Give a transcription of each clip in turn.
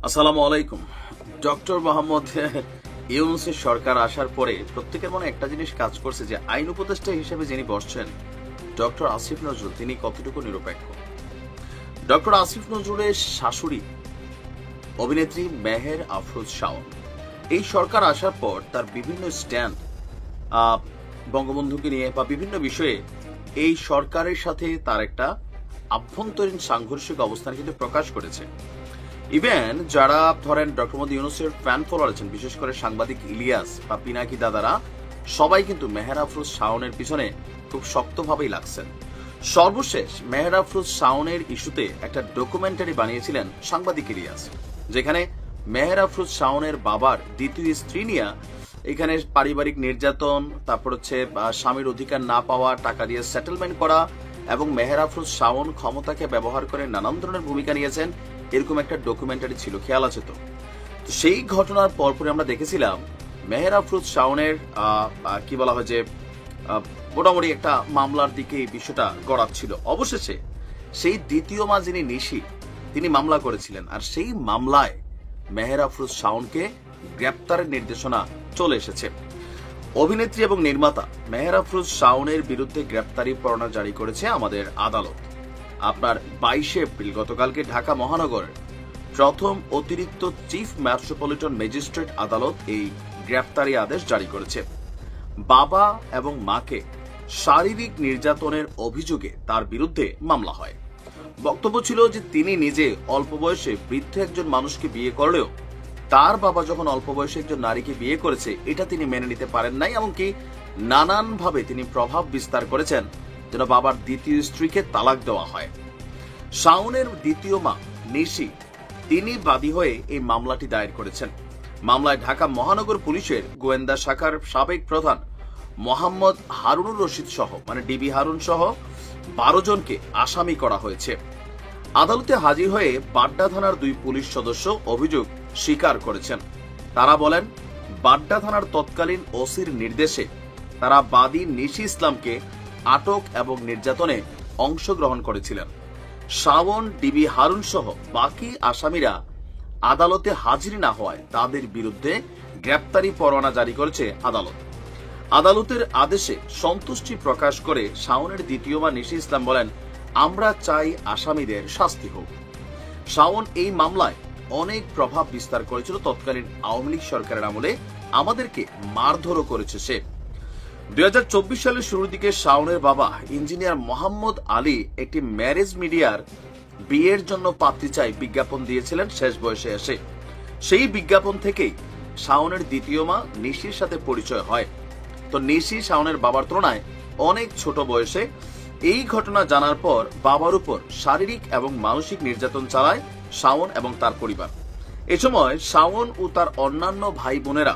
আসসালামু আলাইকুম। ডক্টর মোহাম্মদ ইউনূসের সরকার আসার পরে প্রত্যেকের মনে একটা জিনিস কাজ করছে যে আইন উপদেষ্টা হিসেবে যিনি বসছেন ডক্টর আসিফ নজরুল, তিনি কতটুকু নিরপেক্ষ। ডক্টর আসিফ নজরুলের শাশুড়ি অভিনেত্রী মেহের আফরোজ শাওন, এই সরকার আসার পর তার বিভিন্ন স্ট্যান্ড বঙ্গবন্ধুকে নিয়ে বা বিভিন্ন বিষয়ে এই সরকারের সাথে তার একটা আভ্যন্তরীণ সাংঘর্ষিক অবস্থান কিন্তু প্রকাশ করেছে। ইভেন যারা ধরেন ডক্টর মোহাম্মদ ইউনূসের ফ্যান ফলোয়ার আছেন, বিশেষ করে সাংবাদিক ইলিয়াস বা পিনাকি দাদারা, সবাই কিন্তু মেহের আফরোজ শাওনের পিছনে খুব শক্তভাবেই লাগছেন। সর্বশেষ মেহের আফরোজ শাওনের ইস্যুতে একটা ডকুমেন্টারি বানিয়েছিলেন সাংবাদিক ইলিয়াস, যেখানে মেহের আফরোজ শাওনের বাবার দ্বিতীয় স্ত্রী নিয়ে এখানে পারিবারিক নির্যাতন, তারপর হচ্ছে স্বামীর অধিকার না পাওয়া, টাকা দিয়ে সেটেলমেন্ট করা এবং মেহের আফরোজ শাওন ক্ষমতাকে ব্যবহার করে নানান ধরনের ভূমিকা নিয়েছেন, এরকম একটা ডকুমেন্টারি ছিল, খেয়াল আছে তো? সেই ঘটনার পরপরে আমরা দেখেছিলাম মেহের আফরোজ শাওনের কি বলা হয় যে মোটামুটি একটা মামলার দিকে এই বিষয়টা গড়াচ্ছিল। অবশেষে সেই দ্বিতীয় মা যিনি নিশি, তিনি মামলা করেছিলেন, আর সেই মামলায় মেহের আফরোজ শাওনকে গ্রেপ্তারের নির্দেশনা চলে এসেছে। অভিনেত্রী এবং নির্মাতা মেহের আফরোজ শাওনের বিরুদ্ধে গ্রেপ্তারি পরোয়ানা জারি করেছে আমাদের আদালত। আপনার 22 এপ্রিল গতকালকে ঢাকা মহানগরের প্রথম অতিরিক্ত চিফ মেট্রোপলিটন ম্যাজিস্ট্রেট আদালত এই গ্রেফতারি আদেশ জারি করেছে। বাবা এবং মাকে শারীরিক নির্যাতনের অভিযোগে তার বিরুদ্ধে মামলা হয়। বক্তব্য ছিল যে তিনি নিজে অল্প বয়সে বৃদ্ধ একজন মানুষকে বিয়ে করলেও তার বাবা যখন অল্প বয়সে একজন নারীকে বিয়ে করেছে এটা তিনি মেনে নিতে পারেন নাই, এমনকি নানানভাবে তিনি প্রভাব বিস্তার করেছেন যেন বাবার দ্বিতীয় স্ত্রীকে তালাক দেওয়া হয়। শাওনের দ্বিতীয় মা নিশি, তিনি বাদী হয়ে এই মামলাটি দায়ের করেছেন। মামলায় ঢাকা মহানগর পুলিশের গোয়েন্দা শাখার সাবেক প্রধান মোহাম্মদ হারুনুর রশিদ সহ ডিবি হারুন সহ 12 জনকে আসামি করা হয়েছে। আদালতে হাজির হয়ে বাড্ডা থানার 2 পুলিশ সদস্য অভিযোগ স্বীকার করেছেন। তারা বলেন, বাড্ডা থানার তৎকালীন ওসির নির্দেশে তারা বাদী নিশি ইসলামকে আটক এবং নির্যাতনে অংশগ্রহণ করেছিলেন। শাওন, ডিবি হারুন সহ বাকি আসামিরা আদালতে হাজির না হওয়ায় তাদের বিরুদ্ধে গ্রেপ্তারি পরোয়ানা জারি করেছে আদালত। আদালতের আদেশে সন্তুষ্টি প্রকাশ করে শাওনের দ্বিতীয় মা নিশি ইসলাম বলেন, আমরা চাই আসামিদের শাস্তি হোক। শাওন এই মামলায় অনেক প্রভাব বিস্তার করেছিল তৎকালীন আওয়ামী লীগ সরকারের আমলে, আমাদেরকে মারধরও করেছে সে। 2024 সালের শুরুর দিকে শাওনের বাবা ইঞ্জিনিয়ার মোহাম্মদ আলী একটি ম্যারেজ মিডিয়ার বিয়ের জন্য পাত্রী চাই বিজ্ঞাপন দিয়েছিলেন শেষ বয়সে এসে। সেই বিজ্ঞাপন থেকেই শাওনের দ্বিতীয় মা নিশির সাথে পরিচয় হয়। তো নিশি শাওনের বাবার তুলনায় অনেক ছোট বয়সে। এই ঘটনা জানার পর বাবার উপর শারীরিক এবং মানসিক নির্যাতন চালায় শাওন এবং তার পরিবার। এ সময় শাওন ও তার অন্যান্য ভাই বোনেরা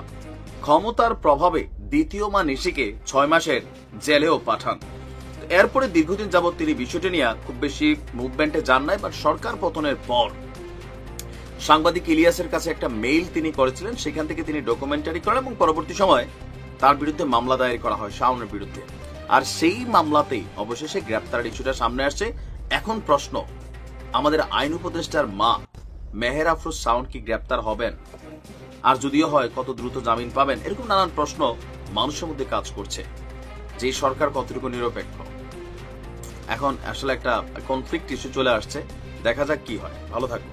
ক্ষমতার প্রভাবে দ্বিতীয় মা নিশিকে 6 মাসের জেলেও পাঠান। এরপরে দীর্ঘদিন যাবৎ তিনি বিষয়টি নিয়ে খুব বেশি মুভমেন্টে যান নাই, বাট সরকার পতনের পর সাংবাদিক ইলিয়াসের কাছে একটা মেইল তিনি করেছিলেন, সেখান থেকে তিনি ডকুমেন্টারি করেন এবং পরবর্তী সময় তার বিরুদ্ধে মামলা দায়ের করা হয় শাওনের বিরুদ্ধে। আর সেই মামলাতেই অবশেষে গ্রেপ্তারের ইস্যুটা সামনে আসছে। এখন প্রশ্ন, আমাদের আইন উপদেষ্টার মা মেহের আফরোজ শাওন কি গ্রেপ্তার হবেন? আর যদিও হয় কত দ্রুত জামিন পাবেন? এরকম নানান প্রশ্ন মানুষের মধ্যে কাজ করছে যে সরকার কতটুকু নিরপেক্ষ। এখন আসলে একটা কনফ্লিক্ট ইস্যু চলে আসছে, দেখা যাক কি হয়। ভালো থাকুন।